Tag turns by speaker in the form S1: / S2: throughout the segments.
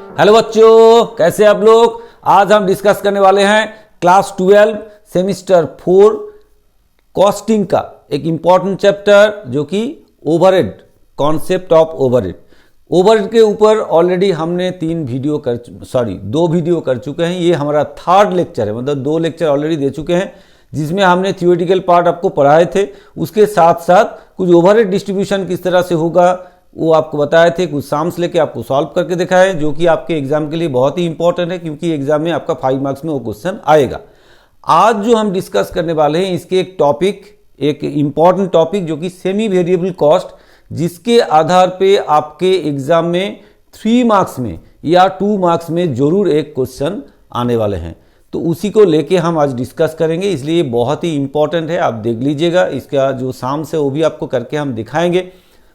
S1: Hello बच्चों, कैसे आप लोग। आज हम डिस्कस करने वाले हैं क्लास 12 सेमिस्टर 4 कॉस्टिंग का एक इंपॉर्टेंट चैप्टर जो कि overhead, concept of overhead. Overhead के ऊपर ऑलरेडी हमने दो वीडियो कर चुके हैं। ये हमारा थर्ड लेक्चर है, मतलब 2 लेक्चर ऑलरेडी दे चुके हैं जिसमें हमने थियोरेटिकल पार्ट आपको पढ़ाए थे। उसके साथ साथ कुछ ओवरहेड डिस्ट्रीब्यूशन किस तरह से होगा वो आपको बताए थे, कुछ साम्स लेके आपको सॉल्व करके दिखाए, जो कि आपके एग्जाम के लिए बहुत ही इंपॉर्टेंट है क्योंकि एग्जाम में आपका 5 मार्क्स में वो क्वेश्चन आएगा। आज जो हम डिस्कस करने वाले हैं इसके एक इंपॉर्टेंट टॉपिक जो कि सेमी वेरिएबल कॉस्ट, जिसके आधार पे आपके एग्जाम में 3 मार्क्स में या 2 मार्क्स में जरूर एक क्वेश्चन आने वाले हैं। तो उसी को लेके हम आज डिस्कस करेंगे, इसलिए बहुत ही इंपॉर्टेंट है। आप देख लीजिएगा, इसका जो साम्स है वो भी आपको करके हम दिखाएंगे,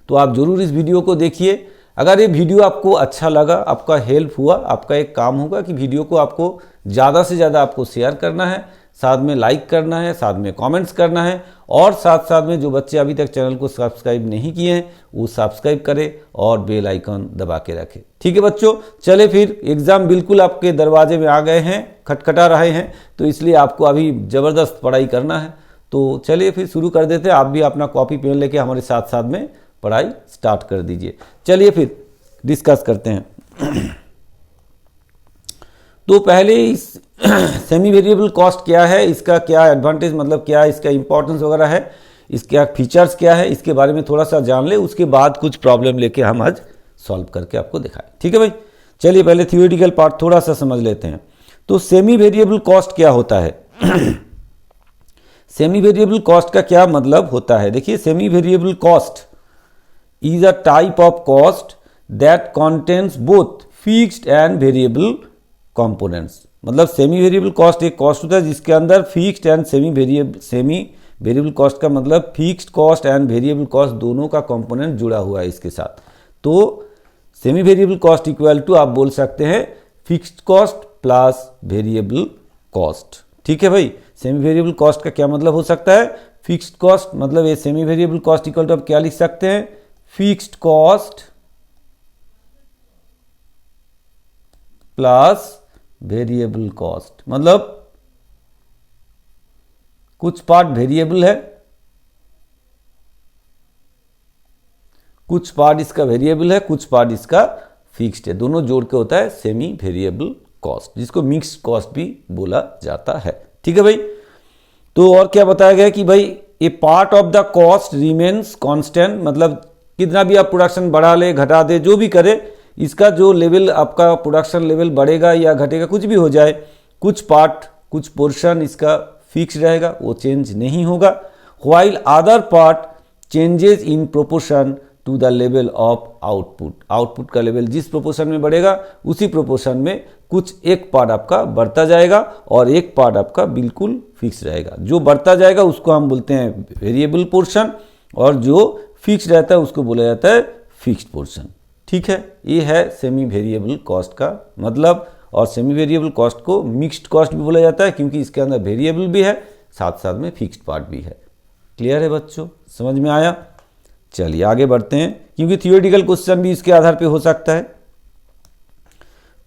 S1: तो आप जरूर इस वीडियो को देखिए। अगर ये वीडियो आपको अच्छा लगा, आपका हेल्प हुआ, आपका एक काम होगा कि वीडियो को आपको ज़्यादा से ज़्यादा आपको शेयर करना है, साथ में लाइक करना है, साथ में कमेंट्स करना है, और साथ साथ में जो बच्चे अभी तक चैनल को सब्सक्राइब नहीं किए हैं वो सब्सक्राइब करें और बेल आइकन दबा के रखें। ठीक है बच्चों, चले फिर। एग्ज़ाम बिल्कुल आपके दरवाजे में आ गए हैं, खटखटा रहे हैं, तो इसलिए आपको अभी ज़बरदस्त पढ़ाई करना है। तो चलिए फिर शुरू कर देते हैं। आप भी अपना कॉपी पेन लेके हमारे साथ साथ में पढ़ाई स्टार्ट कर दीजिए। चलिए फिर डिस्कस करते हैं। तो पहले इस सेमी वेरिएबल कॉस्ट क्या है, इसका क्या एडवांटेज, मतलब क्या इसका इंपॉर्टेंस वगैरह है, इसके फीचर्स क्या है, इसके बारे में थोड़ा सा जान ले। उसके बाद कुछ प्रॉब्लम लेके हम आज सॉल्व करके आपको दिखाएं। ठीक है भाई, चलिए पहले थियोरेटिकल पार्ट थोड़ा सा समझ लेते हैं। तो सेमी वेरिएबल कॉस्ट क्या होता है? सेमी वेरिएबल कॉस्ट का क्या मतलब होता है? देखिए, semi variable cost is a type of cost that contains both fixed and variable components। मतलब सेमी वेरिएबल कॉस्ट एक कॉस्ट होता है जिसके अंदर fixed and semi variable cost का मतलब fixed cost and variable cost दोनों का कंपोनेंट जुड़ा हुआ है इसके साथ। तो semi variable cost equal to आप बोल सकते हैं fixed cost plus variable cost. ठीक है भाई, सेमी वेरिएबल कॉस्ट का क्या मतलब हो सकता है? फिक्स्ड कॉस्ट, मतलब ये semi variable cost equal to आप क्या लिख सकते हैं? Fixed cost plus variable cost. मतलब कुछ पार्ट वेरिएबल है, कुछ पार्ट इसका वेरिएबल है, कुछ पार्ट इसका फिक्स्ड है, दोनों जोड़ के होता है सेमी वेरिएबल कॉस्ट, जिसको मिक्स्ड कॉस्ट भी बोला जाता है। ठीक है भाई। तो और क्या बताया गया कि भाई a part of the cost remains constant, मतलब कितना भी आप प्रोडक्शन बढ़ा ले, घटा दे, जो भी करे, इसका जो लेवल आपका प्रोडक्शन लेवल बढ़ेगा या घटेगा, कुछ भी हो जाए, कुछ पार्ट, कुछ पोर्शन इसका फिक्स रहेगा, वो चेंज नहीं होगा। While other part changes in proportion to the level of output. Output का लेवल जिस प्रोपोर्शन में बढ़ेगा उसी प्रोपोर्शन में कुछ एक पार्ट आपका बढ़ता जाएगा और एक पार्ट आपका बिल्कुल फिक्स रहेगा। जो बढ़ता जाएगा उसको हम बोलते हैं वेरिएबल पोर्शन, और जो फिक्स रहता है उसको बोला जाता है फिक्स्ड पोर्शन। ठीक है, ये है सेमी वेरिएबल कॉस्ट का मतलब। और सेमी वेरिएबल कॉस्ट को मिक्स्ड कॉस्ट भी बोला जाता है क्योंकि इसके अंदर वेरिएबल भी है, साथ साथ में फिक्स्ड पार्ट भी है। क्लियर है बच्चों, समझ में आया? चलिए आगे बढ़ते हैं, क्योंकि थियोरेटिकल क्वेश्चन भी इसके आधार पे हो सकता है।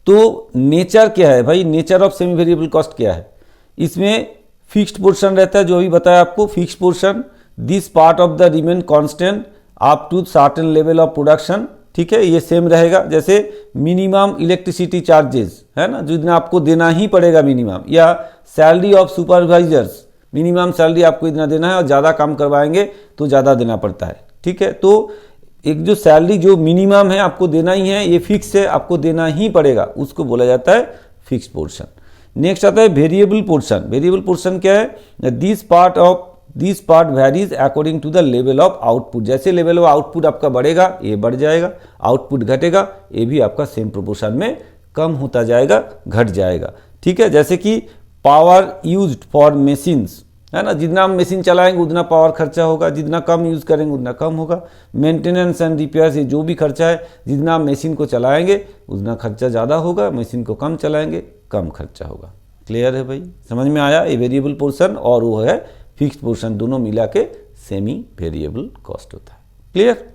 S1: तो नेचर क्या है भाई? Nature of semi variable cost क्या है? इसमें फिक्स्ड पोर्शन रहता है, जो अभी बताया आपको, fixed portion. This part of the remain constant up to certain level of production. ठीक है, ये सेम रहेगा। जैसे मिनिमम इलेक्ट्रिसिटी चार्जेस है ना, जो इतना आपको देना ही पड़ेगा मिनिमम, या salary of supervisors, minimum salary आपको इतना देना है और ज़्यादा काम करवाएंगे तो ज़्यादा देना पड़ता है। ठीक है, तो एक जो सैलरी जो मिनिमम है आपको देना ही है, ये फिक्स है, आपको देना ही पड़ेगा, उसको बोला जाता है फिक्स्ड पोर्शन। नेक्स्ट आता है वेरिएबल पोर्शन। वेरिएबल पोर्शन क्या है? This part varies according to the level of output. जैसे लेवल ऑफ आउटपुट आपका बढ़ेगा ये बढ़ जाएगा, आउटपुट घटेगा ये भी आपका सेम प्रोपोर्शन में कम होता जाएगा, घट जाएगा। ठीक है, जैसे कि पावर यूज्ड फॉर मशीन्स है ना, जितना हम मशीन चलाएंगे उतना पावर खर्चा होगा, जितना कम यूज़ करेंगे उतना कम होगा। मेंटेनेंस एंड रिपेयर, ये जो भी खर्चा है, जितना हम मशीन को चलाएंगे उतना खर्चा ज़्यादा होगा, मशीन को कम चलाएंगे कम खर्चा होगा। क्लियर है भाई, समझ में आया? ये वेरिएबल पोर्शन और वो है फिक्स्ड पोर्शन, दोनों मिला के सेमी वेरिएबल कॉस्ट होता है। क्लियर?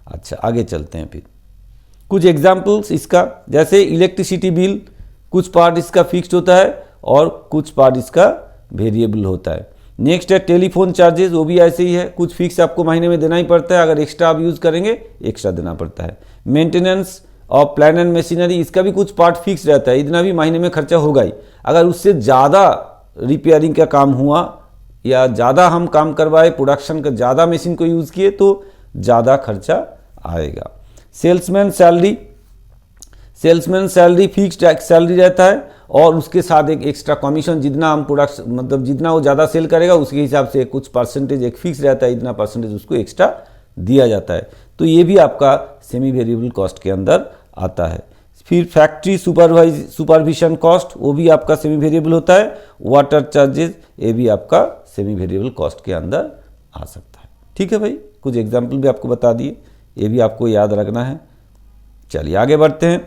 S1: अच्छा आगे चलते हैं फिर। कुछ एग्जाम्पल्स इसका, जैसे इलेक्ट्रिसिटी बिल, कुछ पार्ट इसका फिक्स्ड होता है और कुछ पार्ट इसका वेरिएबल होता है। नेक्स्ट है टेलीफोन चार्जेस, वो भी ऐसे ही है, कुछ फिक्स आपको महीने में देना ही पड़ता है, अगर एक्स्ट्रा आप यूज़ करेंगे एक्स्ट्रा देना पड़ता है। Maintenance of plan and machinery, इसका भी कुछ पार्ट फिक्स रहता है, इतना भी महीने में खर्चा होगा ही। अगर उससे ज़्यादा रिपेयरिंग का काम हुआ या ज़्यादा हम काम करवाए, प्रोडक्शन का ज़्यादा मशीन को यूज़ किए तो ज़्यादा खर्चा आएगा। Salesman salary, salesman salary fixed salary रहता है और उसके साथ एक एक्स्ट्रा कमीशन, जितना हम प्रोडक्शन मतलब जितना वो ज़्यादा सेल करेगा उसके हिसाब से कुछ परसेंटेज एक फिक्स रहता है, इतना परसेंटेज उसको एक्स्ट्रा दिया जाता है। तो ये भी आपका सेमी वेरिएबल कॉस्ट के अंदर आता है। फिर फैक्ट्री सुपरविजन कॉस्ट, वो भी आपका सेमी वेरिएबल होता है। वाटर चार्जेस, ये भी आपका सेमी वेरिएबल कॉस्ट के अंदर आ सकता है। ठीक है भाई, कुछ एग्जाम्पल भी आपको बता दिए, ये भी आपको याद रखना है। चलिए आगे बढ़ते हैं।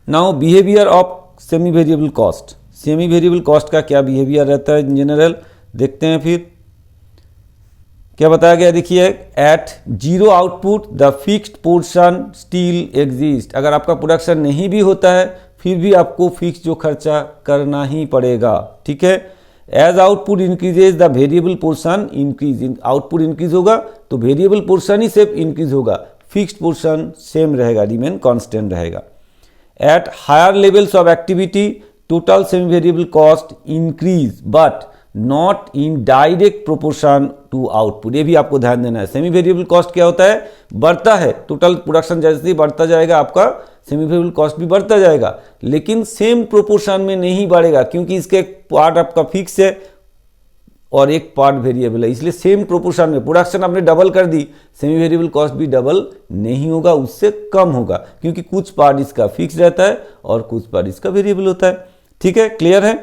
S1: Now behaviour of semi variable cost, semi variable cost का क्या बिहेवियर रहता है इन जनरल, देखते हैं। फिर क्या बताया गया, देखिए, at zero output the fixed portion still exist. अगर आपका प्रोडक्शन नहीं भी होता है फिर भी आपको फिक्स जो खर्चा करना ही पड़ेगा। ठीक है, as output increases the variable portion increase, output increase होगा तो वेरिएबल पोर्शन ही सिर्फ इंक्रीज होगा, फिक्स्ड पोर्शन सेम रहेगा, रिमेन कांस्टेंट रहेगा। At higher levels of activity, total semi-variable cost increase but not in direct proportion to output। ये भी आपको ध्यान देना है। सेमी वेरिएबल कॉस्ट क्या होता है, बढ़ता है, टोटल प्रोडक्शन जैसे ही बढ़ता जाएगा आपका सेमी वेरिएबल कॉस्ट भी बढ़ता जाएगा, लेकिन सेम प्रोपोर्शन में नहीं बढ़ेगा, क्योंकि इसका एक पार्ट आपका फिक्स है और एक पार्ट वेरिएबल है, इसलिए सेम प्रोपोर्शन में प्रोडक्शन आपने डबल कर दी, सेमी वेरिएबल कॉस्ट भी डबल नहीं होगा, उससे कम होगा, क्योंकि कुछ पार्ट इसका फिक्स रहता है और कुछ पार्ट इसका वेरिएबल होता है। ठीक है, क्लियर है।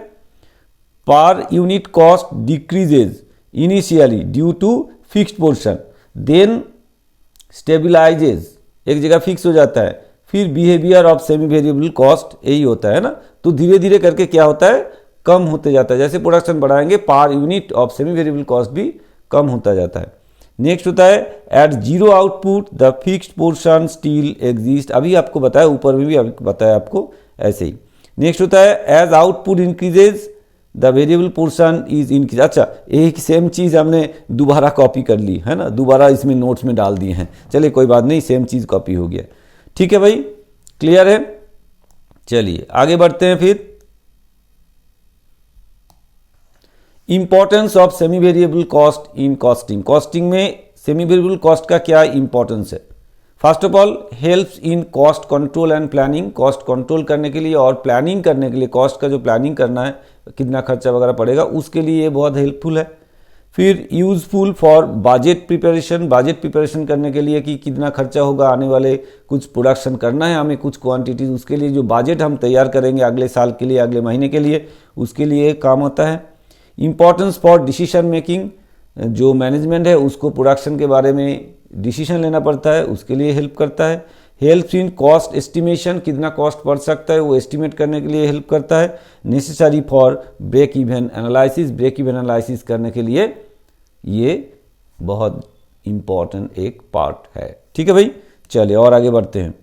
S1: पर unit cost decreases initially due to fixed portion, then stabilises, एक जगह फिक्स हो जाता है, फिर behaviour of semi variable cost यही होता है ना। तो धीरे धीरे करके क्या होता है, कम होते जाता है, जैसे प्रोडक्शन बढ़ाएंगे पर unit of semi variable cost भी कम होता जाता है। नेक्स्ट होता है at zero output the fixed portion still exist, अभी आपको बताया, ऊपर में भी बताया आपको ऐसे ही। नेक्स्ट होता है as output increases the variable portion is increase. अच्छा, एक सेम चीज़ हमने दोबारा कॉपी कर ली है ना, दोबारा इसमें नोट्स में डाल दिए हैं, चलिए कोई बात नहीं, सेम चीज़ कॉपी हो गया। ठीक है भाई, क्लियर है। चलिए आगे बढ़ते हैं। फिर importance of semi variable cost in costing, costing में सेमी वेरिएबल कॉस्ट का क्या इंपॉर्टेंस है। First of all helps in cost control and planning, cost control करने के लिए और प्लानिंग करने के लिए, कॉस्ट का जो प्लानिंग करना है, कितना खर्चा वगैरह पड़ेगा, उसके लिए ये बहुत हेल्पफुल है। फिर useful for budget preparation, budget preparation करने के लिए कि कितना खर्चा होगा, आने वाले कुछ प्रोडक्शन करना है हमें, कुछ क्वांटिटीज, उसके लिए जो बजट हम तैयार करेंगे अगले साल के लिए, अगले महीने के लिए, उसके लिए काम आता है। इम्पॉर्टेंस फॉर डिसीजन मेकिंग, जो मैनेजमेंट है उसको प्रोडक्शन के बारे में डिसीजन लेना पड़ता है, उसके लिए हेल्प करता है। हेल्प इन कॉस्ट एस्टिमेशन, कितना कॉस्ट पड़ सकता है वो एस्टिमेट करने के लिए हेल्प करता है। Necessary for break even analysis, break even analysis करने के लिए ये बहुत इम्पॉर्टेंट एक पार्ट है। ठीक है भाई, चलिए और आगे बढ़ते हैं।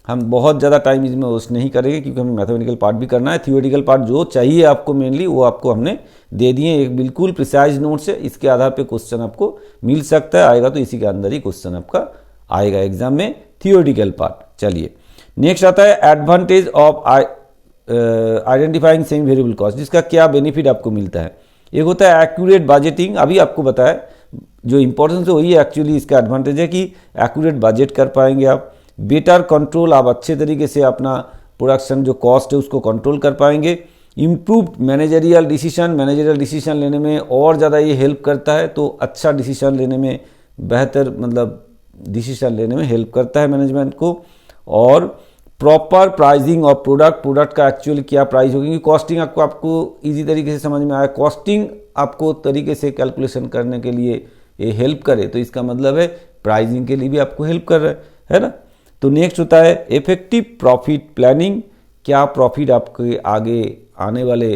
S1: हम बहुत ज़्यादा टाइम इसमें वेस्ट नहीं करेंगे क्योंकि हमें मैथमेटिकल पार्ट भी करना है। थियोरेटिकल पार्ट जो चाहिए आपको मेनली वो आपको हमने दे दिए, एक बिल्कुल प्रिसाइज नोट्स है, इसके आधार पे क्वेश्चन आपको मिल सकता है, आएगा तो इसी के अंदर ही क्वेश्चन आपका आएगा एग्जाम में, थियोरेटिकल पार्ट। चलिए नेक्स्ट आता है advantage of identifying semi variable cost, जिसका क्या बेनिफिट आपको मिलता है। एक होता है एक्यूरेट बजटिंग, अभी आपको बताया जो इंपॉर्टेंस है वही एक्चुअली इसका एडवांटेज है कि एक्यूरेट बजट कर पाएंगे आप। बेटर कंट्रोल, आप अच्छे तरीके से अपना प्रोडक्शन जो कॉस्ट है उसको कंट्रोल कर पाएंगे। Improved managerial decision, managerial decision लेने में और ज़्यादा ये हेल्प करता है, तो अच्छा डिसीजन लेने में, बेहतर मतलब डिसीजन लेने में हेल्प करता है मैनेजमेंट को। और proper pricing of product, product का एक्चुअली क्या प्राइस होगी, क्योंकि कॉस्टिंग आपको इजी तरीके से समझ में आया, कॉस्टिंग आपको तरीके से कैलकुलेशन करने के लिए ये हेल्प करे, तो इसका मतलब है प्राइसिंग के लिए भी आपको हेल्प कर रहा है ना। तो नेक्स्ट होता है इफेक्टिव प्रॉफिट प्लानिंग, क्या प्रॉफिट आपके आगे आने वाले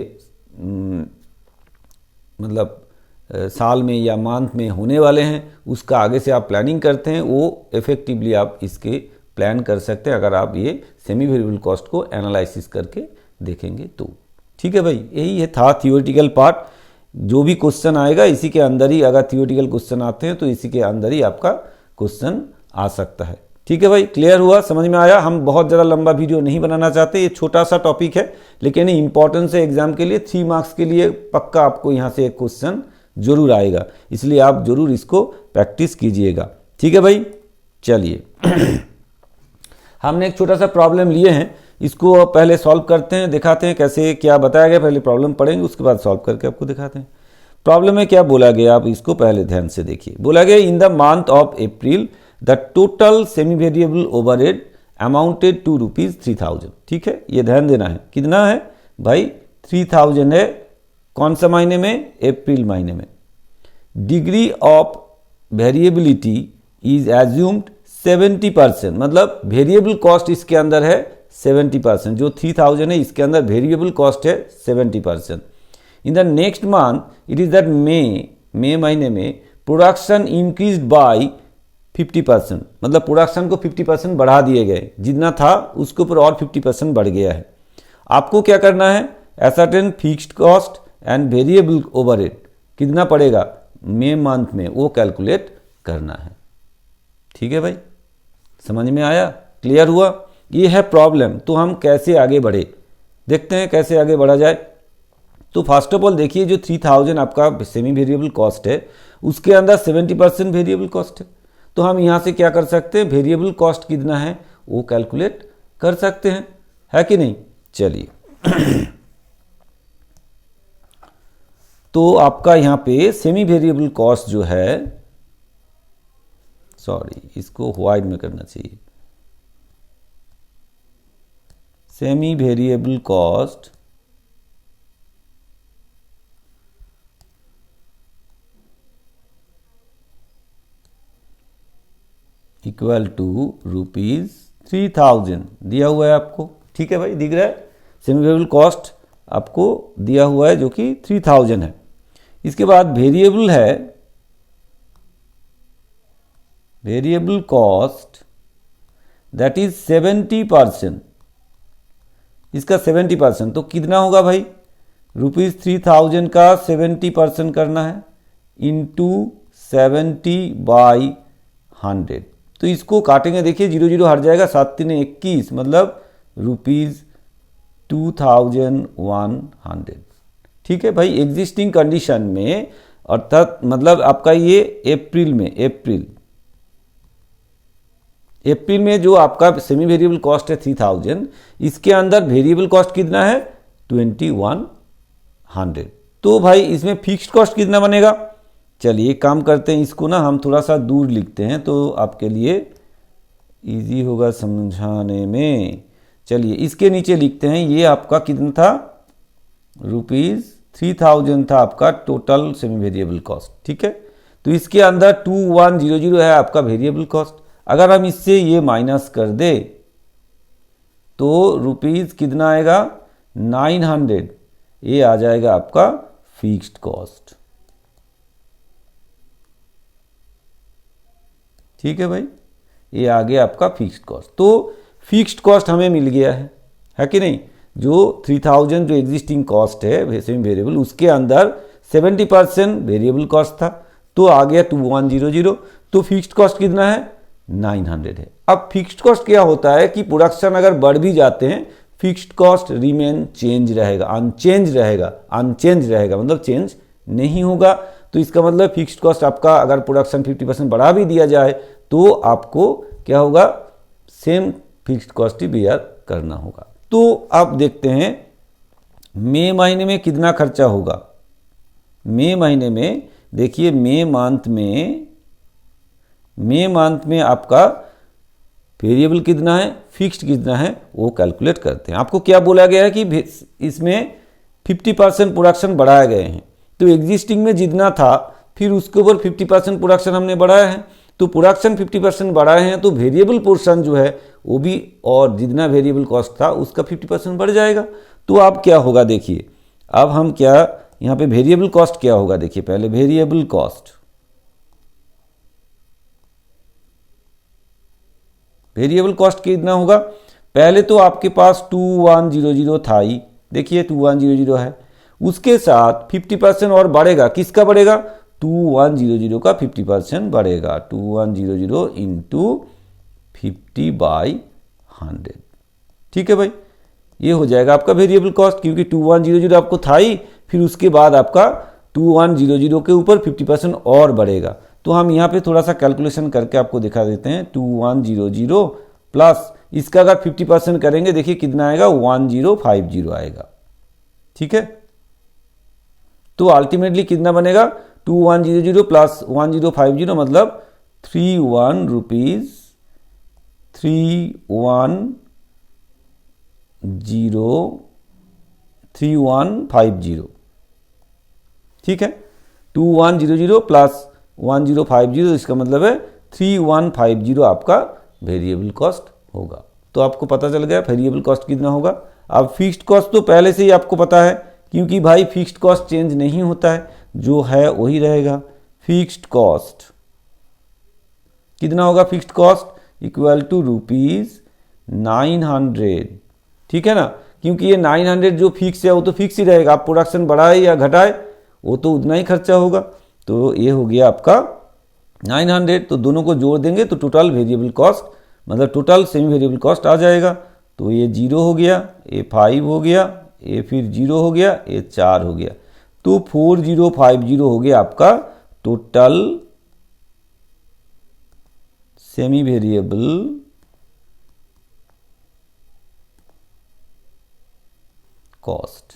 S1: मतलब साल में या मंथ में होने वाले हैं, उसका आगे से आप प्लानिंग करते हैं, वो इफेक्टिवली आप इसके प्लान कर सकते हैं अगर आप ये सेमी वेरिएबल कॉस्ट को एनालिसिस करके देखेंगे तो। ठीक है भाई, यही था थियोरेटिकल पार्ट। जो भी क्वेश्चन आएगा इसी के अंदर ही, अगर थियोरेटिकल क्वेश्चन आते हैं तो इसी के अंदर ही आपका क्वेश्चन आ सकता है। ठीक है भाई, क्लियर हुआ, समझ में आया। हम बहुत ज़्यादा लंबा वीडियो नहीं बनाना चाहते, ये छोटा सा टॉपिक है, लेकिन इंपॉर्टेंस है एग्जाम के लिए। 3 मार्क्स के लिए पक्का आपको यहाँ से एक क्वेश्चन जरूर आएगा, इसलिए आप जरूर इसको प्रैक्टिस कीजिएगा। ठीक है भाई, चलिए हमने एक छोटा सा प्रॉब्लम लिए हैं, इसको पहले सॉल्व करते हैं, दिखाते हैं कैसे क्या बताया गया। पहले प्रॉब्लम पढ़ेंगे, उसके बाद सॉल्व करके आपको दिखाते हैं। प्रॉब्लम में क्या बोला गया, आप इसको पहले ध्यान से देखिए। बोला गया in the month of April the total semi variable overhead amounted to ₹3000। ठीक है, ये ध्यान देना है। कितना है भाई, 3000 है। कौन सा महीने में, अप्रैल महीने में। Degree of variability is assumed 70%, मतलब वेरिएबल कॉस्ट इसके अंदर है 70%। जो 3000 है इसके अंदर वेरिएबल कॉस्ट है 70%। In the next month it is that May महीने में प्रोडक्शन इंक्रीज्ड बाय 50%, मतलब प्रोडक्शन को 50% बढ़ा दिए गए, जितना था उसके ऊपर और 50% बढ़ गया है। आपको क्या करना है, ascertain fixed cost and variable overhead कितना पड़ेगा मई मंथ में, वो कैलकुलेट करना है। ठीक है भाई, समझ में आया, क्लियर हुआ। ये है प्रॉब्लम। तो हम कैसे आगे बढ़े, देखते हैं कैसे आगे बढ़ा जाए। तो फर्स्ट ऑफ ऑल देखिए, जो 3000 आपका सेमी वेरिएबल कॉस्ट है उसके अंदर 70% वेरिएबल कॉस्ट है। तो हम यहाँ से क्या कर सकते हैं, वेरिएबल कॉस्ट कितना है वो कैलकुलेट कर सकते हैं, है कि नहीं। चलिए तो आपका यहाँ पे सेमी वेरिएबल कॉस्ट जो है, सॉरी इसको व्हाइट में करना चाहिए, semi variable cost equal to ₹3000 दिया हुआ है आपको। ठीक है भाई, दिख रहा है, सेमी वेरिएबल कॉस्ट आपको दिया हुआ है जो कि 3000 है। इसके बाद वेरिएबल है वेरिएबल कॉस्ट दैट इज 70%, इसका 70%। तो कितना होगा भाई, ₹3000 का 70% करना है इंटू 70/100। तो इसको काटेंगे, देखिए 0 0 हट जाएगा, 7 3 21, मतलब ₹2100। ठीक है भाई, एग्जिस्टिंग कंडीशन में, अर्थात मतलब आपका ये अप्रैल में, अप्रैल में जो आपका सेमी वेरिएबल कॉस्ट है 3000, इसके अंदर वेरिएबल कॉस्ट कितना है 2100। तो भाई इसमें फिक्स्ड कॉस्ट कितना बनेगा, चलिए काम करते हैं, इसको ना हम थोड़ा सा दूर लिखते हैं तो आपके लिए इजी होगा समझाने में। चलिए इसके नीचे लिखते हैं, ये आपका कितना था, ₹3000 था आपका टोटल सेमी वेरिएबल कॉस्ट। ठीक है, तो इसके अंदर 2100 है आपका वेरिएबल कॉस्ट। अगर हम इससे ये माइनस कर दे तो रुपीज कितना आएगा 900, ये आ जाएगा आपका फिक्स्ड कॉस्ट। ठीक है भाई, ये आ गया आपका फिक्स्ड कॉस्ट। तो फिक्स्ड कॉस्ट हमें मिल गया है कि नहीं। जो 3000 जो एग्जिस्टिंग कॉस्ट है सेमी वेरिएबल, उसके अंदर 70% वेरिएबल कॉस्ट था, तो आ गया 2100। तो फिक्स्ड कॉस्ट कितना है 900 है। अब फिक्स्ड कॉस्ट क्या होता है कि प्रोडक्शन अगर बढ़ भी जाते हैं, फिक्स्ड कॉस्ट रिमेन चेंज रहेगा, अनचेंज रहेगा, मतलब चेंज नहीं होगा। तो इसका मतलब फिक्स्ड कॉस्ट आपका अगर प्रोडक्शन 50% बढ़ा भी दिया जाए तो आपको क्या होगा, सेम फिक्स्ड कॉस्ट ही बियर करना होगा। तो आप देखते हैं मई महीने में कितना खर्चा होगा। मई महीने में देखिए, मई मंथ में आपका वेरिएबल कितना है, फिक्स्ड कितना है, वो कैलकुलेट करते हैं। आपको क्या बोला गया है कि इसमें 50% प्रोडक्शन बढ़ाए गए हैं, तो एग्जिस्टिंग में जितना था फिर उसके ऊपर 50% प्रोडक्शन हमने बढ़ाया है। तो प्रोडक्शन 50% बढ़ाए हैं तो वेरिएबल पोर्शन जो है वो भी, और जितना वेरिएबल कॉस्ट था उसका 50% बढ़ जाएगा। तो अब क्या होगा देखिए, अब हम क्या यहाँ पे वेरिएबल कॉस्ट क्या होगा, देखिए पहले वेरिएबल कॉस्ट, वेरिएबल कॉस्ट कितना होगा, पहले तो आपके पास 2100 था ही, देखिए 2100 है, उसके साथ 50% और बढ़ेगा, किसका बढ़ेगा, 2100 का 50% बढ़ेगा, 2100 इंटू 50/100, ठीक है भाई, ये हो जाएगा आपका वेरिएबल कॉस्ट, क्योंकि 2100 आपको था ही, फिर उसके बाद आपका 2100 के ऊपर 50% और बढ़ेगा। तो हम यहाँ पे थोड़ा सा कैलकुलेशन करके आपको दिखा देते हैं, 2100 प्लस इसका अगर 50% करेंगे, देखिए कितना आएगा, 1050 आएगा, ठीक है। तो अल्टीमेटली कितना बनेगा, 2100 प्लस 1050 मतलब 31 रुपीज 3150, ठीक है। 2100 प्लस 1050, इसका मतलब है 3150 आपका वेरिएबल कॉस्ट होगा। तो आपको पता चल गया वेरिएबल कॉस्ट कितना होगा। अब फिक्स्ड कॉस्ट तो पहले से ही आपको पता है, क्योंकि भाई फिक्स्ड कॉस्ट चेंज नहीं होता है, जो है वही रहेगा। फिक्स्ड कॉस्ट कितना होगा, फिक्स्ड कॉस्ट इक्वल टू ₹900, ठीक है ना, क्योंकि ये 900 जो फिक्स है वो तो फिक्स ही रहेगा, आप प्रोडक्शन बढ़ाए या घटाए वो तो उतना ही खर्चा होगा। तो ये हो गया आपका 900, तो दोनों को जोड़ देंगे तो टोटल वेरिएबल कॉस्ट मतलब टोटल सेमी वेरिएबल कॉस्ट आ जाएगा। तो ये 0 हो गया, ये 5 हो गया, ये फिर 0 हो गया, ये 4 हो गया, तो 4050 हो गया आपका टोटल सेमी वेरिएबल कॉस्ट,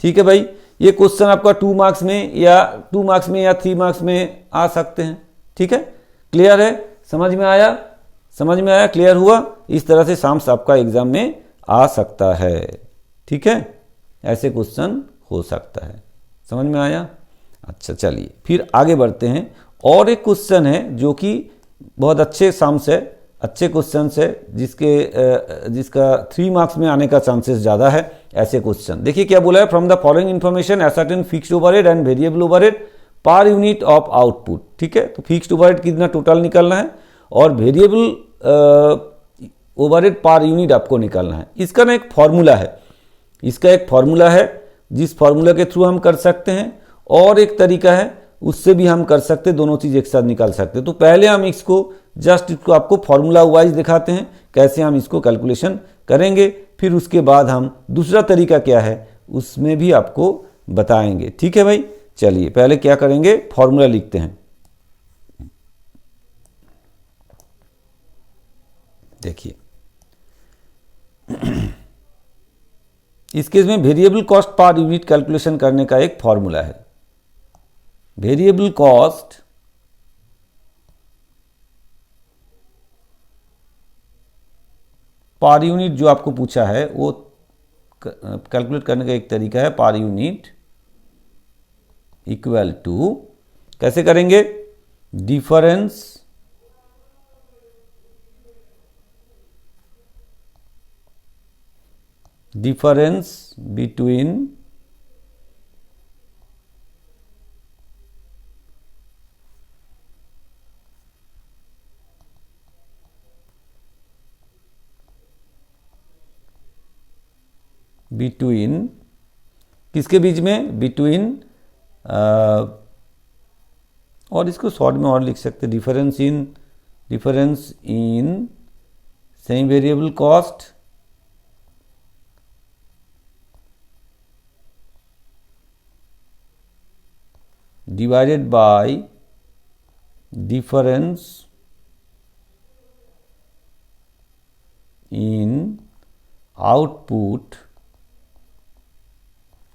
S1: ठीक है भाई। ये क्वेश्चन आपका 2 मार्क्स में या 3 मार्क्स में आ सकते हैं, ठीक है। क्लियर है, समझ में आया, क्लियर हुआ। इस तरह से साम्स आपका एग्जाम में आ सकता है, ठीक है, ऐसे क्वेश्चन हो सकता है, समझ में आया। अच्छा चलिए फिर आगे बढ़ते हैं। और एक क्वेश्चन है जो कि बहुत अच्छे साम्स है, अच्छे क्वेश्चन है, जिसका 3 मार्क्स में आने का चांसेस ज़्यादा है। ऐसे क्वेश्चन देखिए क्या बोला है, from the following information ascertain fixed overhead and variable overhead पर यूनिट ऑफ आउटपुट, ठीक है। तो फिक्स्ड ओवरहेड कितना टोटल निकालना है और वेरिएबल ओवरहेड पर यूनिट आपको निकालना है। इसका ना एक फॉर्मूला है, जिस फॉर्मूला के थ्रू हम कर सकते हैं, और एक तरीका है उससे भी हम कर सकते हैं, दोनों चीज़ एक साथ निकाल सकते हैं। तो पहले हम इसको आपको फॉर्मूला वाइज दिखाते हैं कैसे हम इसको कैलकुलेशन करेंगे, फिर उसके बाद हम दूसरा तरीका क्या है उसमें भी आपको बताएंगे, ठीक है भाई। चलिए पहले क्या करेंगे, फॉर्मूला लिखते हैं। देखिए इस केस में variable cost per unit calculation करने का एक फॉर्मूला है। वेरिएबल कॉस्ट पर यूनिट जो आपको पूछा है वो कैलकुलेट करने का एक तरीका है, पर यूनिट इक्वल टू, कैसे करेंगे, डिफरेंस बिटवीन किसके बीच में, बिटवीन, और इसको शॉर्ट में और लिख सकते, difference in semi variable cost divided by difference in output,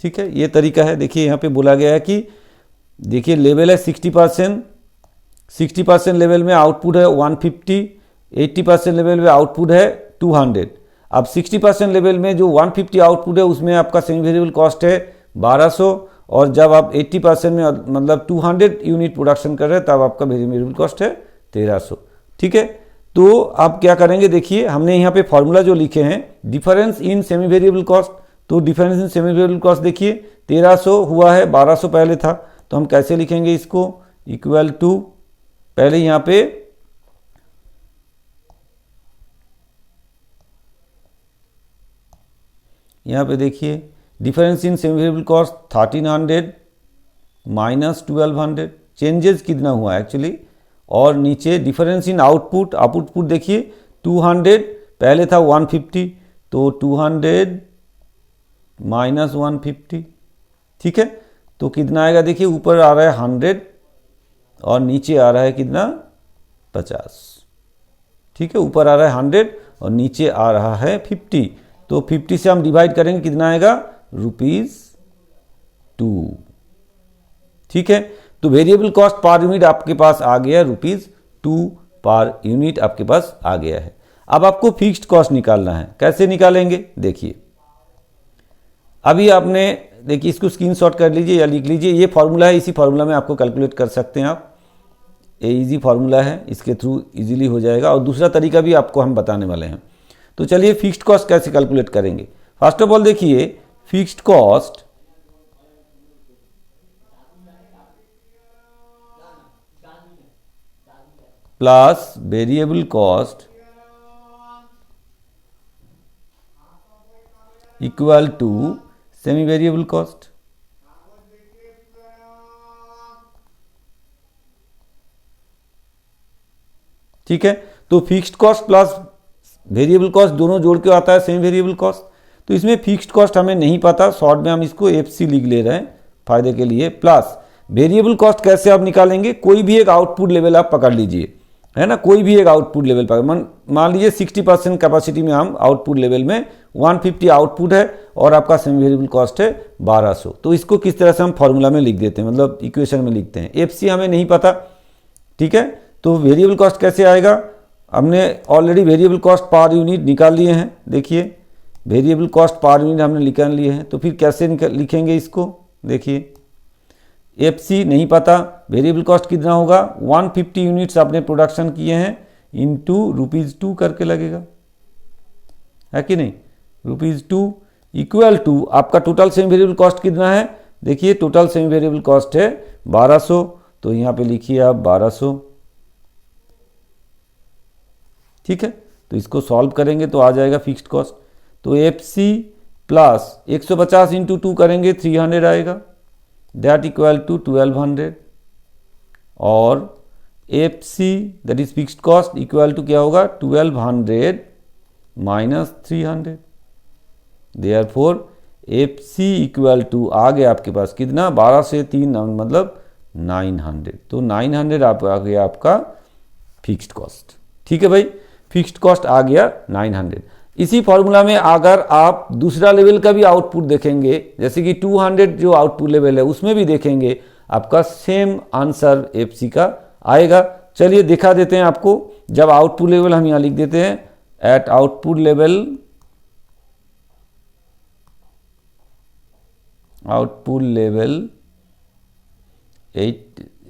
S1: ठीक है। ये तरीका है। देखिए यहाँ पे बोला गया है कि देखिए लेवल है 60% लेवल में आउटपुट है 150, 80% लेवल में आउटपुट है 200। अब 60% लेवल में जो 150 आउटपुट है उसमें आपका सेमी वेरिएबल कॉस्ट है 1200, और जब आप 80% में मतलब 200 यूनिट प्रोडक्शन कर रहे हैं तब आपका वेरिएबल कॉस्ट है 1300, ठीक है। तो आप क्या करेंगे, देखिए हमने यहाँ पे फॉर्मूला जो लिखे हैं, difference in semi variable cost, तो difference in semi variable cost देखिए 1300 हुआ है, 1200 पहले था, तो हम कैसे लिखेंगे इसको, इक्वल टू पहले यहाँ पे देखिए difference in semi variable cost 1300 minus 1200, changes कितना हुआ एक्चुअली, और नीचे डिफरेंस इन आउटपुट देखिए 200 पहले था 150, तो 200 माइनस 150, ठीक है, तो कितना आएगा देखिए, ऊपर आ रहा है 100 और नीचे आ रहा है कितना 50, ठीक है, ऊपर आ रहा है 100 और नीचे आ रहा है 50, तो 50 से हम डिवाइड करेंगे कितना आएगा ₹2, ठीक है। तो वेरिएबल कॉस्ट पर यूनिट आपके पास आ गया ₹2 पर यूनिट आपके पास आ गया है। अब आपको फिक्स्ड कॉस्ट निकालना है, कैसे निकालेंगे देखिए, अभी आपने देखिए इसको स्क्रीनशॉट कर लीजिए या लिख लीजिए, ये फॉर्मूला है, इसी फॉर्मूला में आपको कैलकुलेट कर सकते हैं आप, ये इजी फॉर्मूला है, इसके थ्रू इजीली हो जाएगा, और दूसरा तरीका भी आपको हम बताने वाले हैं। तो चलिए फिक्स्ड कॉस्ट कैसे कैलकुलेट करेंगे। फर्स्ट ऑफ ऑल देखिए fixed cost plus variable cost equal to semi variable cost, ठीक है। तो fixed cost plus variable cost दोनों जोड़ के आता है सेमी वेरिएबल कॉस्ट, तो इसमें फिक्स्ड कॉस्ट हमें नहीं पता, शॉर्ट में हम इसको एफसी लिख ले रहे हैं फायदे के लिए, प्लस वेरिएबल कॉस्ट कैसे आप निकालेंगे, कोई भी एक आउटपुट लेवल आप पकड़ लीजिए, है ना, कोई भी एक आउटपुट लेवल पर मान लीजिए 60% कैपेसिटी में हम आउटपुट लेवल में 150 आउटपुट है और आपका सेमी वेरिएबल कॉस्ट है 1200, तो इसको किस तरह से हम फॉर्मूला में लिख देते हैं, मतलब इक्वेशन में लिखते हैं, एफसी हमें नहीं पता, ठीक है। तो वेरिएबल कॉस्ट कैसे आएगा, हमने already variable cost per unit निकाल लिए हैं, देखिए वेरिएबल कॉस्ट पर यूनिट हमने निकाल लिए हैं, तो फिर कैसे लिखेंगे इसको, देखिए एफसी नहीं पता, वेरिएबल कॉस्ट कितना होगा, 150 यूनिट्स आपने प्रोडक्शन किए हैं इंटू ₹2 करके लगेगा, है कि नहीं, ₹2 इक्वल टू आपका टोटल सेमी वेरिएबल कॉस्ट कितना है, देखिए टोटल सेमी वेरिएबल कॉस्ट है 1200, तो यहाँ पे लिखिए आप 1200, ठीक है। तो इसको सॉल्व करेंगे तो आ जाएगा फिक्स्ड कॉस्ट, तो एफसी प्लस 150 इंटू 2 करेंगे 300 आएगा, दैट इक्वल टू 1200, और FC that is fixed cost equal to क्या होगा 1200 minus 300, therefore FC equal to आ गया आपके पास कितना, 12 से 3 मतलब 900, तो 900 आ गया आपका फिक्स्ड कॉस्ट, ठीक है भाई, फिक्स्ड कॉस्ट आ गया 900। इसी फॉर्मूला में अगर आप दूसरा लेवल का भी आउटपुट देखेंगे, जैसे कि 200 जो आउटपुट लेवल है उसमें भी देखेंगे, आपका सेम आंसर एफसी का आएगा। चलिए दिखा देते हैं आपको, जब आउटपुट लेवल हम यहाँ लिख देते हैं, एट आउटपुट लेवल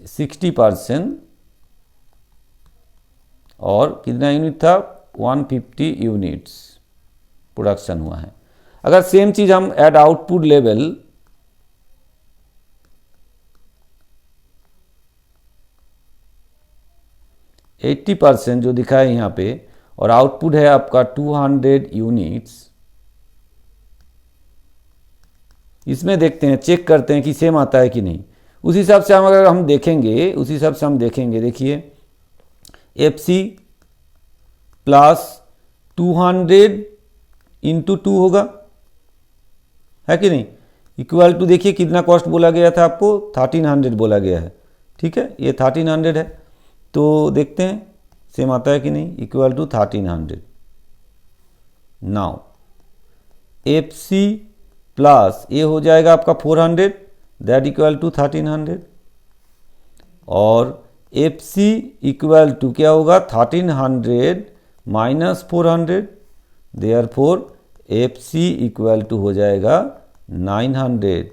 S1: 60% और कितना यूनिट था 150 यूनिट्स प्रोडक्शन हुआ है। अगर सेम चीज हम एट आउटपुट लेवल 80% जो दिखा है यहाँ पे, और आउटपुट है आपका 200 यूनिट्स, इसमें देखते हैं, चेक करते हैं कि सेम आता है कि नहीं। उस हिसाब से हम देखेंगे, देखिए एफसी प्लस 200 इंटू 2 होगा, है कि नहीं, इक्वल टू देखिए कितना कॉस्ट बोला गया था आपको, 1300 बोला गया है, ठीक है, ये 1300 है, तो देखते हैं सेम आता है कि नहीं, equal to 1300। Now FC plus ये हो जाएगा आपका 400, दैट इक्वल टू 1300, और एफसी इक्वल टू क्या होगा 1300 minus 400, therefore FC equal to हो जाएगा 900।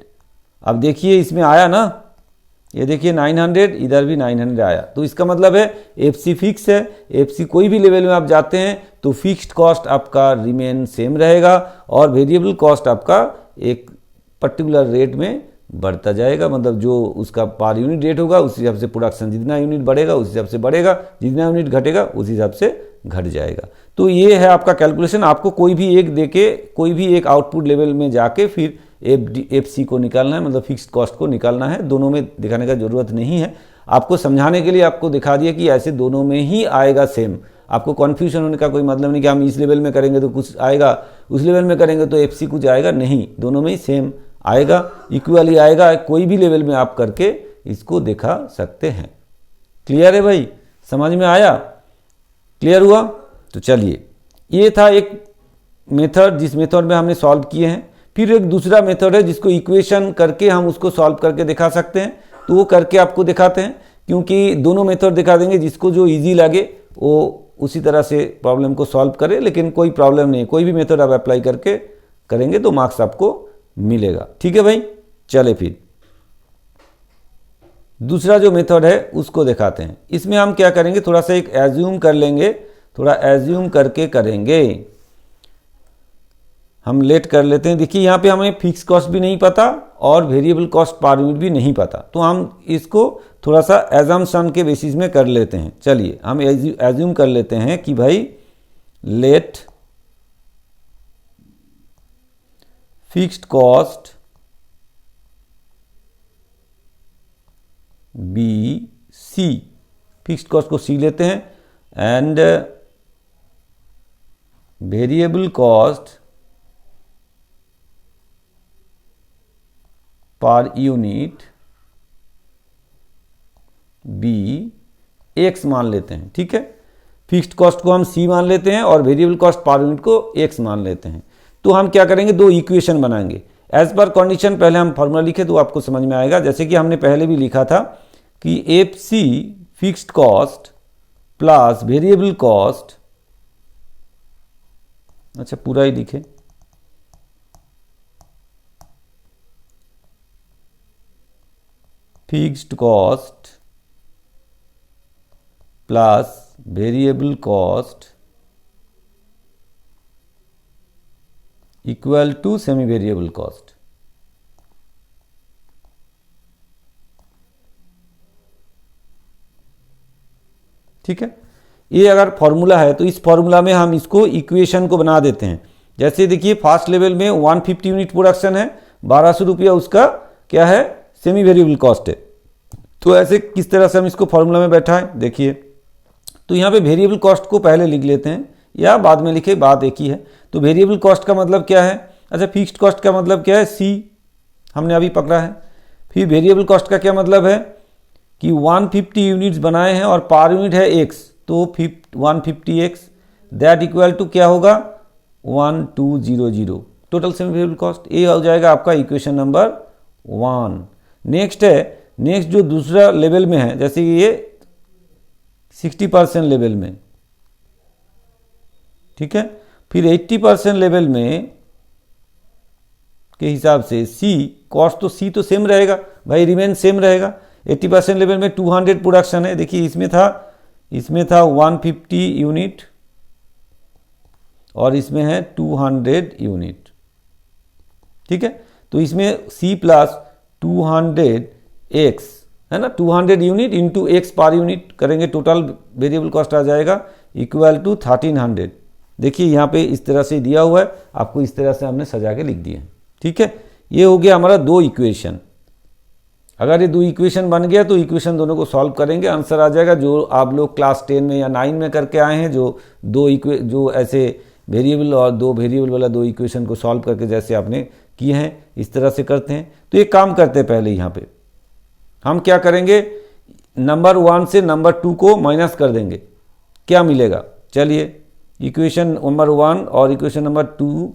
S1: अब देखिए इसमें आया ना, ये देखिए 900, इधर भी 900 आया, तो इसका मतलब है एफसी फिक्स है। एफसी कोई भी लेवल में आप जाते हैं तो फिक्स्ड कॉस्ट आपका रिमेन सेम रहेगा और वेरिएबल कॉस्ट आपका एक पर्टिकुलर रेट में बढ़ता जाएगा, मतलब जो उसका पर यूनिट रेट होगा उस हिसाब से प्रोडक्शन जितना यूनिट बढ़ेगा उस हिसाब से बढ़ेगा, जितना यूनिट घटेगा उस हिसाब से घट जाएगा। तो ये है आपका कैलकुलेशन। आपको कोई भी एक देके कोई भी एक आउटपुट लेवल में जाके फिर एफसी को निकालना है, मतलब फिक्स्ड कॉस्ट को निकालना है। दोनों में दिखाने का जरूरत नहीं है, आपको समझाने के लिए आपको दिखा दिया कि ऐसे दोनों में ही आएगा सेम। आपको कन्फ्यूजन होने का कोई मतलब नहीं कि हम इस लेवल में करेंगे तो कुछ आएगा, उस लेवल में करेंगे तो एफसी कुछ आएगा, नहीं, दोनों में ही सेम आएगा, इक्वली आएगा। कोई भी लेवल में आप करके इसको दिखा सकते हैं। क्लियर है भाई, समझ में आया, क्लियर हुआ? तो चलिए, ये था एक मेथड जिस मेथड में हमने सॉल्व किए हैं। फिर एक दूसरा मेथड है जिसको इक्वेशन करके हम उसको सॉल्व करके दिखा सकते हैं, तो वो करके आपको दिखाते हैं, क्योंकि दोनों मेथड दिखा देंगे, जिसको जो इजी लगे वो उसी तरह से प्रॉब्लम को सॉल्व करे। लेकिन कोई प्रॉब्लम नहीं, कोई भी मेथड आप अप्लाई करके करेंगे तो मार्क्स आपको मिलेगा। ठीक है भाई, चले फिर दूसरा जो मेथड है उसको दिखाते हैं। इसमें हम क्या करेंगे, थोड़ा सा एक एज्यूम कर लेंगे, थोड़ा एज्यूम करके करेंगे। हम लेट कर लेते हैं। देखिए यहाँ पे हमें फिक्स कॉस्ट भी नहीं पता और वेरिएबल कॉस्ट पर यूनिट भी नहीं पता, तो हम इसको थोड़ा सा एजम्पशन के बेसिस में कर लेते हैं। चलिए हम एज्यूम कर लेते हैं कि भाई let fixed cost be C, fixed cost को सी लेते हैं, and variable cost per unit be X मान लेते हैं। ठीक है, फिक्स्ड कॉस्ट को हम सी मान लेते हैं और वेरिएबल कॉस्ट पर यूनिट को एक्स मान लेते हैं। तो हम क्या करेंगे, दो इक्वेशन बनाएंगे एज पर कंडीशन। पहले हम फॉर्मूला लिखे तो आपको समझ में आएगा, जैसे कि हमने पहले भी लिखा था कि F C fixed cost plus variable cost, अच्छा पूरा ही लिखे, fixed cost plus variable cost equal to semi variable cost. ठीक है, ये अगर फॉर्मूला है तो इस फॉर्मूला में हम इसको इक्वेशन को बना देते हैं। जैसे देखिए फर्स्ट लेवल में 150 यूनिट प्रोडक्शन है, 1200 रुपया उसका क्या है, सेमी वेरिएबल कॉस्ट है। तो ऐसे किस तरह से हम इसको फॉर्मूला में बैठा है, देखिए तो यहाँ पे वेरिएबल कॉस्ट को पहले लिख लेते हैं या बाद में लिखे, बात एक ही है। तो वेरिएबल कॉस्ट का मतलब क्या है, अच्छा फिक्स्ड कॉस्ट का मतलब क्या है, सी हमने अभी पकड़ा है। फिर वेरिएबल कॉस्ट का क्या मतलब है कि 150 यूनिट्स बनाए हैं और पर यूनिट है एक्स, तो 150x दैट इक्वल टू क्या होगा 1200 टोटल सेमी वेरिएबल कॉस्ट। ये हो जाएगा आपका इक्वेशन नंबर 1। नेक्स्ट है, नेक्स्ट जो दूसरा लेवल में है, जैसे कि ये 60% लेवल में, ठीक है, फिर 80% लेवल में के हिसाब से सी कॉस्ट, तो सी तो सेम रहेगा भाई, रिमेन सेम रहेगा। 80% लेवल में 200 प्रोडक्शन है, देखिए इसमें था 150 यूनिट और इसमें है 200 यूनिट। ठीक है, तो इसमें सी प्लस 200x है ना, 200 unit into x per unit करेंगे, टोटल वेरिएबल कॉस्ट आ जाएगा इक्वल टू 1300। देखिए यहाँ पे इस तरह से दिया हुआ है, आपको इस तरह से हमने सजा के लिख दिए हैं। ठीक है, ये हो गया हमारा दो इक्वेशन। अगर ये दो इक्वेशन बन गया तो इक्वेशन दोनों को सॉल्व करेंगे, आंसर आ जाएगा। जो आप लोग क्लास 10 में या 9 में करके आए हैं, जो ऐसे वेरिएबल और दो वेरिएबल वाला दो इक्वेशन को सॉल्व करके जैसे आपने किए हैं, इस तरह से करते हैं। तो एक काम करते हैं, पहले यहाँ पे हम क्या करेंगे, नंबर 1 से नंबर 2 को माइनस कर देंगे, क्या मिलेगा, चलिए इक्वेशन नंबर 1 और इक्वेशन नंबर 2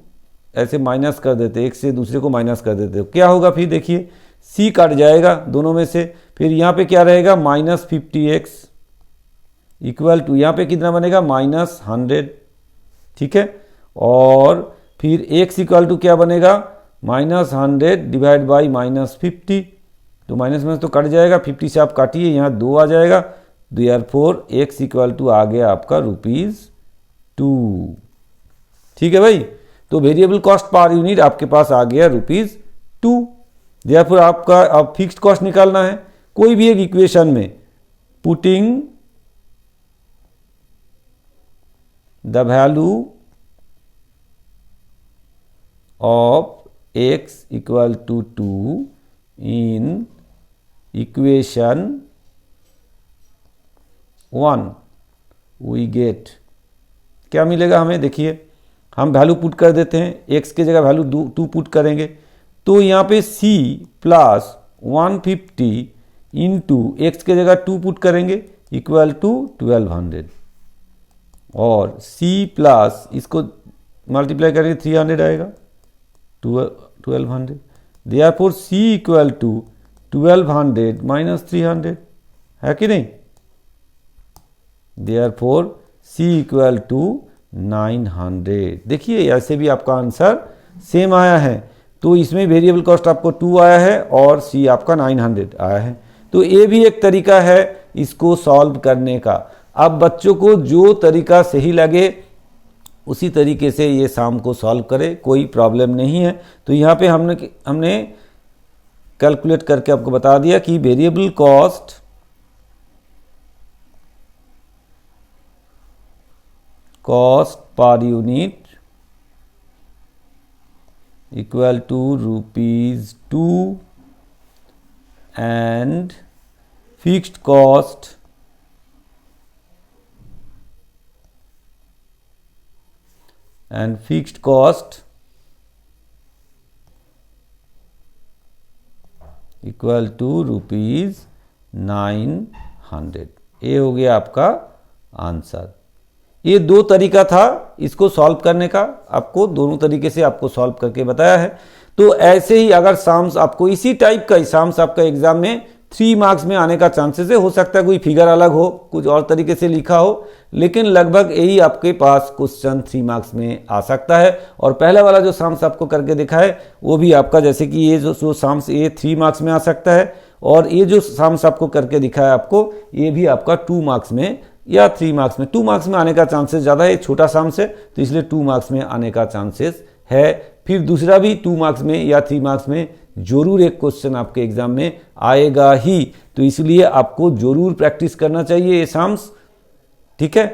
S1: ऐसे माइनस कर देते, एक से दूसरे को माइनस कर देते, क्या होगा फिर देखिए सी कट जाएगा दोनों में से, फिर यहाँ पे क्या रहेगा -50x इक्वल टू, यहाँ पे कितना बनेगा -100। ठीक है, और फिर x इक्वल टू क्या बनेगा -100 डिवाइड बाई -50 तो माइनस माइनस तो कट जाएगा, 50 से आप काटिए, यहाँ 2 आ जाएगा, देयरफॉर x इक्वल टू आ गया आपका ₹2। ठीक है भाई, तो वेरिएबल कॉस्ट पर यूनिट आपके पास आ गया ₹2। देयरफॉर आपका अब फिक्स्ड कॉस्ट निकालना है कोई भी एक इक्वेशन में, putting the value of x equal to 2 in equation 1 we get, क्या मिलेगा हमें, देखिए हम वैल्यू पुट कर देते हैं, x के जगह वैल्यू 2 पुट करेंगे, तो यहाँ पे c प्लस 150 इंटू एक्स के जगह 2 पुट करेंगे इक्वल टू 1200, और c प्लस इसको मल्टीप्लाई करेंगे 300 आएगा 1200, therefore c equal to 1200 minus 300, है कि नहीं, देयरफॉर c इक्वल टू 900। देखिए ऐसे भी आपका आंसर सेम आया है, तो इसमें वेरिएबल कॉस्ट आपको 2 आया है और c आपका 900 आया है। तो ये भी एक तरीका है इसको सॉल्व करने का। अब बच्चों को जो तरीका सही लगे उसी तरीके से ये शाम को सॉल्व करें, कोई प्रॉब्लम नहीं है। तो यहाँ पे हमने कैलकुलेट करके आपको बता दिया कि variable cost per unit equal to ₹2 and fixed cost equal to ₹900। ये हो गया आपका आंसर। ये 2 तरीका था इसको सॉल्व करने का, आपको दोनों तरीके से आपको सॉल्व करके बताया है। तो ऐसे ही अगर साम्स आपको इसी टाइप का साम्स आपका एग्जाम में 3 मार्क्स में आने का चांसेस है, हो सकता है कोई फिगर अलग हो, कुछ और तरीके से लिखा हो, लेकिन लगभग यही आपके पास क्वेश्चन 3 मार्क्स में आ सकता है। और पहला वाला जो साम्स आपको करके दिखा है वो भी आपका, जैसे कि ये जो साम्स ये 3 मार्क्स में आ सकता है, और ये जो साम्स आपको करके दिखा है आपको, ये भी आपका 2 मार्क्स में या 3 मार्क्स में, 2 मार्क्स में आने का चांसेस ज़्यादा है, छोटा साम्स है तो इसलिए 2 मार्क्स में आने का चांसेस है। फिर दूसरा भी 2 मार्क्स में या 3 मार्क्स में जरूर एक क्वेश्चन आपके एग्जाम में आएगा ही, तो इसलिए आपको जरूर प्रैक्टिस करना चाहिए ये साम्स। ठीक है,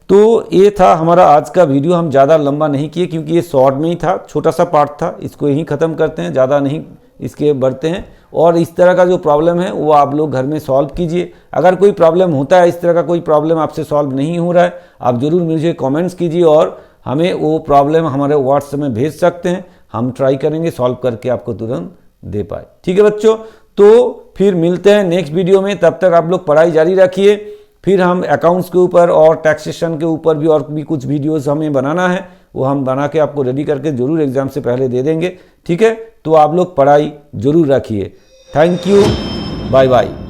S1: तो ये था हमारा आज का वीडियो। हम ज़्यादा लंबा नहीं किए क्योंकि ये शॉर्ट में ही था, छोटा सा पार्ट था, इसको यहीं ख़त्म करते हैं, ज़्यादा नहीं इसके बढ़ते हैं। और इस तरह का जो प्रॉब्लम है वो आप लोग घर में सॉल्व कीजिए। अगर कोई प्रॉब्लम होता है, इस तरह का कोई प्रॉब्लम आपसे सॉल्व नहीं हो रहा है, आप ज़रूर मुझे कमेंट्स कीजिए और हमें वो प्रॉब्लम हमारे व्हाट्सएप में भेज सकते हैं, हम ट्राई करेंगे सॉल्व करके आपको तुरंत दे पाए। ठीक है बच्चों, तो फिर मिलते हैं नेक्स्ट वीडियो में, तब तक आप लोग पढ़ाई जारी रखिए। फिर हम अकाउंट्स के ऊपर और टैक्सेशन के ऊपर भी और भी कुछ वीडियोस हमें बनाना है, वो हम बना के आपको रेडी करके जरूर एग्जाम से पहले दे देंगे। ठीक है, तो आप लोग पढ़ाई जरूर रखिए। Thank you, bye bye.